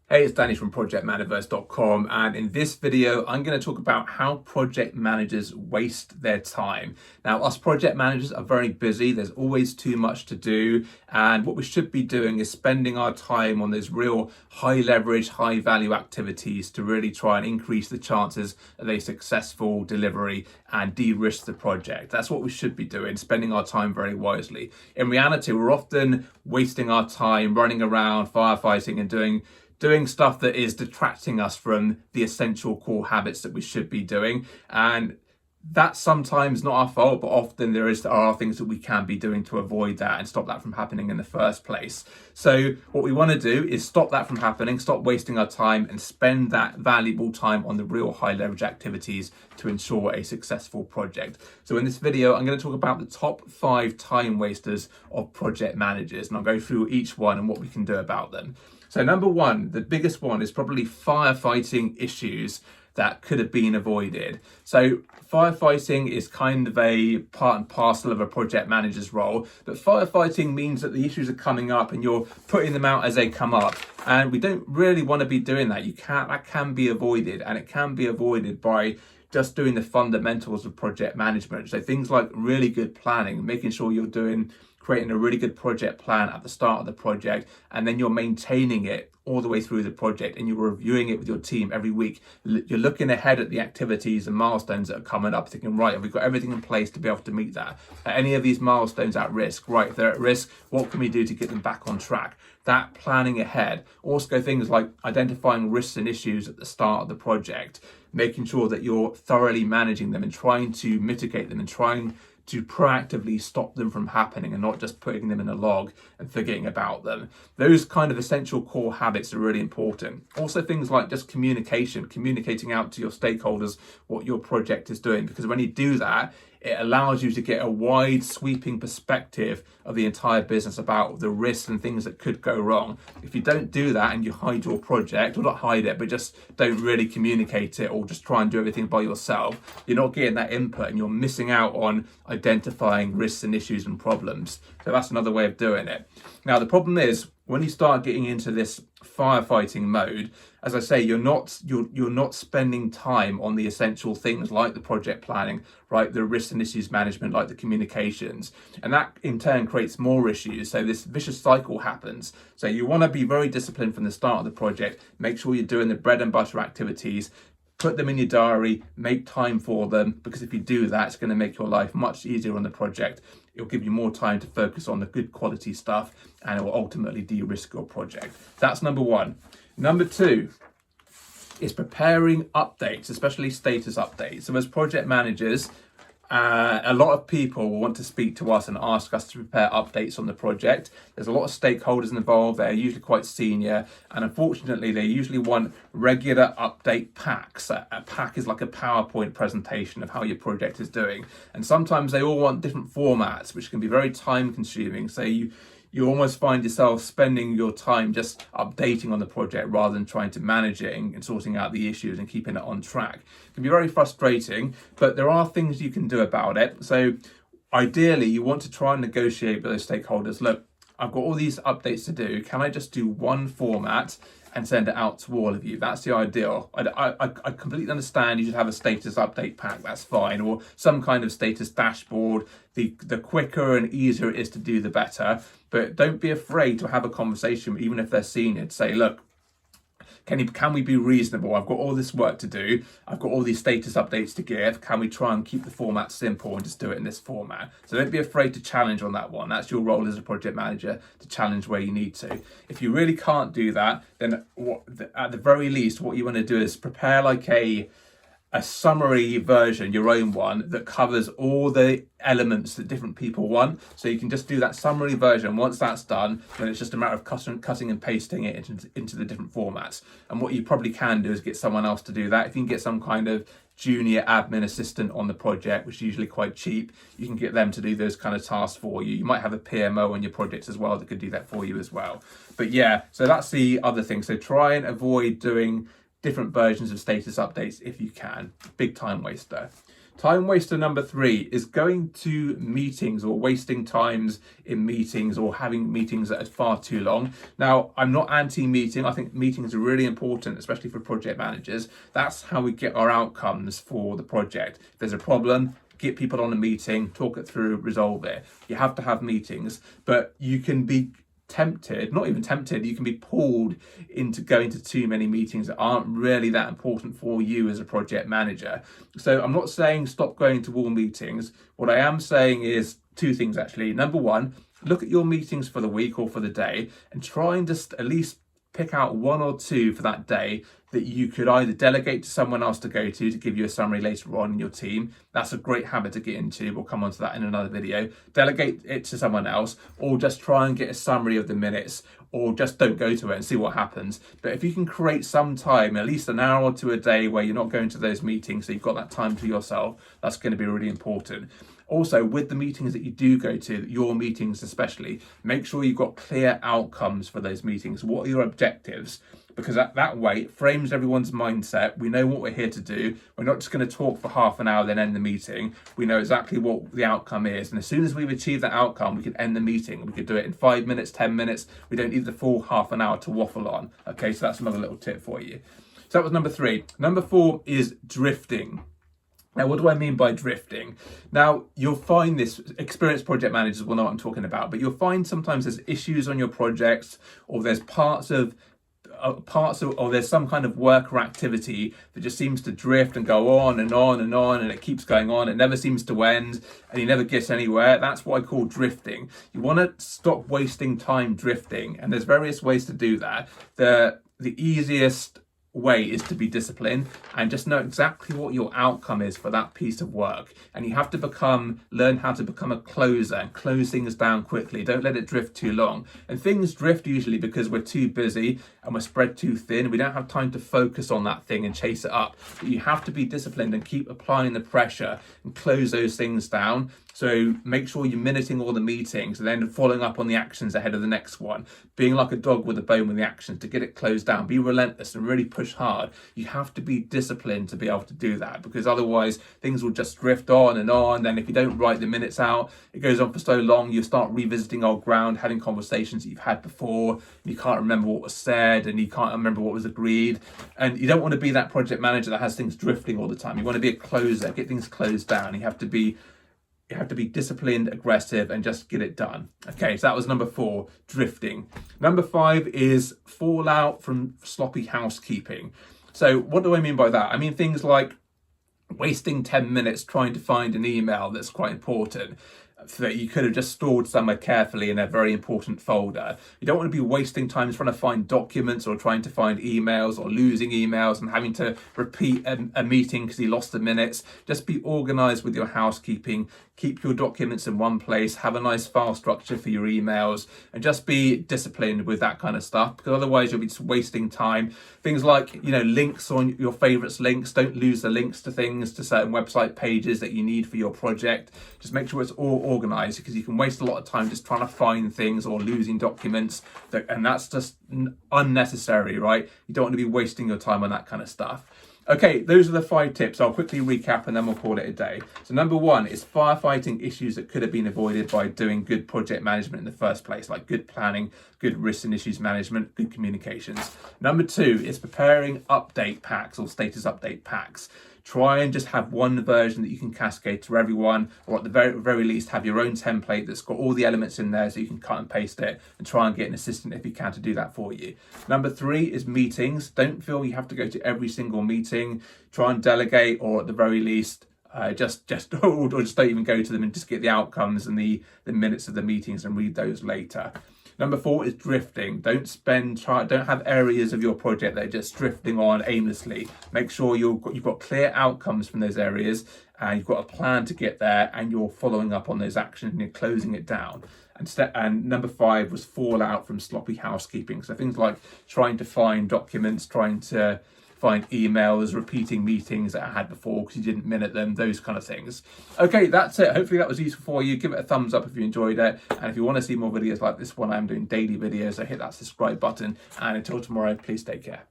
Hey, it's Danny from ProjectManaverse.com, and in this video, I'm going to talk about how project managers waste their time. Now, us project managers are very busy. There's always too much to do, and what we should be doing is spending our time on those real high leverage, high value activities to really try and increase the chances of a successful delivery and de-risk the project. That's what we should be doing, spending our time very wisely. In reality, we're often wasting our time running around firefighting and doing stuff that is detracting us from the essential core habits that we should be doing. And that's sometimes not our fault, but often there are things that we can be doing to avoid that and stop that from happening in the first place. So what we want to do is stop that from happening, stop wasting our time and spend that valuable time on the real high leverage activities to ensure a successful project. So in this video, I'm going to talk about the top 5 time wasters of project managers, and I'll go through each one and what we can do about them. So number 1, the biggest one, is probably firefighting issues that could have been avoided. So firefighting is kind of a part and parcel of a project manager's role, but firefighting means that the issues are coming up and you're putting them out as they come up. And we don't really want to be doing that. That can be avoided, and it can be avoided by just doing the fundamentals of project management. So things like really good planning, making sure you're creating a really good project plan at the start of the project, and then you're maintaining it all the way through the project, and you're reviewing it with your team every week. You're looking ahead at the activities and milestones that are coming up, thinking, right, have we got everything in place to be able to meet that? Are any of these milestones at risk? Right, if they're at risk, what can we do to get them back on track? That planning ahead. Also things like identifying risks and issues at the start of the project, making sure that you're thoroughly managing them and trying to mitigate them and trying to proactively stop them from happening and not just putting them in a log and forgetting about them. Those kind of essential core habits are really important. Also things like just communicating out to your stakeholders what your project is doing, because when you do that, it allows you to get a wide sweeping perspective of the entire business about the risks and things that could go wrong. If you don't do that and you hide your project, or not hide it, but just don't really communicate it, or just try and do everything by yourself, you're not getting that input and you're missing out on identifying risks and issues and problems. So that's another way of doing it. Now, the problem is when you start getting into this firefighting mode, as I say, you're not spending time on the essential things like the project planning, right, the risk and issues management, like the communications, and that in turn creates more issues. So this vicious cycle happens. So you want to be very disciplined from the start of the project. Make sure you're doing the bread and butter activities. Put them in your diary, make time for them, because if you do that, it's going to make your life much easier on the project. It'll give you more time to focus on the good quality stuff, and it will ultimately de-risk your project. That's number 1. Number 2 is preparing updates, especially status updates. So as project managers, a lot of people will want to speak to us and ask us to prepare updates on the project. There's a lot of stakeholders involved. They're usually quite senior, and unfortunately they usually want regular update packs. A pack is like a PowerPoint presentation of how your project is doing, and sometimes they all want different formats, which can be very time consuming. So you almost find yourself spending your time just updating on the project rather than trying to manage it and sorting out the issues and keeping it on track. It can be very frustrating, but there are things you can do about it. So ideally, you want to try and negotiate with those stakeholders. Look, I've got all these updates to do. Can I just do one format and send it out to all of you? That's the ideal. I completely understand you should have a status update pack, that's fine, or some kind of status dashboard. The quicker and easier it is to do, the better. But don't be afraid to have a conversation, even if they're senior, to say, look, can we be reasonable? I've got all this work to do. I've got all these status updates to give. Can we try and keep the format simple and just do it in this format? So don't be afraid to challenge on that one. That's your role as a project manager, to challenge where you need to. If you really can't do that, then at the very least, what you want to do is prepare like a summary version, your own one, that covers all the elements that different people want. So you can just do that summary version. Once that's done, then it's just a matter of cutting and pasting it into the different formats. And what you probably can do is get someone else to do that. If you can get some kind of junior admin assistant on the project, which is usually quite cheap, you can get them to do those kind of tasks for you. You might have a PMO on your projects as well that could do that for you as well. But yeah, so that's the other thing. So try and avoid doing different versions of status updates if you can. Big time waster. Time waster number 3 is going to meetings or wasting times in meetings or having meetings that are far too long. Now, I'm not anti-meeting. I think meetings are really important, especially for project managers. That's how we get our outcomes for the project. If there's a problem, get people on a meeting, talk it through, resolve it. You have to have meetings, but you can be tempted, not even tempted, you can be pulled into going to too many meetings that aren't really that important for you as a project manager. So I'm not saying stop going to all meetings. What I am saying is 2 things actually. Number 1, look at your meetings for the week or for the day and try and just at least pick out 1 or 2 for that day that you could either delegate to someone else to go to give you a summary later on in your team. That's a great habit to get into. We'll come on to that in another video. Delegate it to someone else, or just try and get a summary of the minutes, or just don't go to it and see what happens. But if you can create some time, at least an hour or 2 a day where you're not going to those meetings, so you've got that time to yourself, that's going to be really important. Also, with the meetings that you do go to, your meetings especially, make sure you've got clear outcomes for those meetings. What are your objectives? Because that way it frames everyone's mindset. We know what we're here to do. We're not just going to talk for half an hour, then end the meeting. We know exactly what the outcome is. And as soon as we've achieved that outcome, we can end the meeting. We could do it in 5 minutes, 10 minutes. We don't need the full half an hour to waffle on. Okay, so that's another little tip for you. So that was number 3. Number 4 is drifting. Now, what do I mean by drifting? Now, you'll find this, experienced project managers will know what I'm talking about, but you'll find sometimes there's issues on your projects, or there's parts of or there's some kind of work or activity that just seems to drift and go on and on and on, and it keeps going on. It never seems to end, and you never get anywhere. That's what I call drifting. You want to stop wasting time drifting, and there's various ways to do that. The easiest way is to be disciplined and just know exactly what your outcome is for that piece of work. And you have to learn how to become a closer and close things down quickly. Don't let it drift too long. And things drift usually because we're too busy and we're spread too thin. We don't have time to focus on that thing and chase it up. But you have to be disciplined and keep applying the pressure and close those things down. So make sure you're minuting all the meetings and then following up on the actions ahead of the next one. Being like a dog with a bone with the actions to get it closed down. Be relentless and really push hard. You have to be disciplined to be able to do that, because otherwise things will just drift on and on. Then if you don't write the minutes out, it goes on for so long, you start revisiting old ground, having conversations that you've had before, and you can't remember what was said and you can't remember what was agreed. And you don't want to be that project manager that has things drifting all the time. You want to be a closer, get things closed down. You have to be disciplined, aggressive, and just get it done. Okay, so that was number 4, drifting. Number 5 is fallout from sloppy housekeeping. So what do I mean by that? I mean things like wasting 10 minutes trying to find an email that's quite important, that you could have just stored somewhere carefully in a very important folder. You don't want to be wasting time trying to find documents or trying to find emails or losing emails and having to repeat a meeting because you lost the minutes. Just be organized with your housekeeping. Keep your documents in one place, have a nice file structure for your emails, and just be disciplined with that kind of stuff, because otherwise you'll be just wasting time. Things like, links on your favorites links. Don't lose the links to things, to certain website pages that you need for your project. Just make sure it's all organized, because you can waste a lot of time just trying to find things or losing documents, and that's just unnecessary, right? You don't want to be wasting your time on that kind of stuff. Okay, those are the 5 tips. I'll quickly recap and then we'll call it a day. So number 1 is firefighting issues that could have been avoided by doing good project management in the first place, like good planning, good risk and issues management, good communications. Number 2 is preparing update packs or status update packs. Try and just have one version that you can cascade to everyone, or at the very least have your own template that's got all the elements in there so you can cut and paste it, and try and get an assistant if you can to do that for you. Number 3 is meetings. Don't feel you have to go to every single meeting. Try and delegate, or at the very least just or just don't even go to them and just get the outcomes and the minutes of the meetings and read those later. Number 4 is drifting. Don't have areas of your project that are just drifting on aimlessly. Make sure you've got clear outcomes from those areas, and you've got a plan to get there, and you're following up on those actions and you're closing it down. And number 5 was fallout from sloppy housekeeping. So things like trying to find documents, trying to find emails, repeating meetings that I had before because you didn't minute them, those kind of things. Okay, that's it. Hopefully that was useful for you. Give it a thumbs up if you enjoyed it. And if you want to see more videos like this one, I'm doing daily videos, so hit that subscribe button. And until tomorrow, please take care.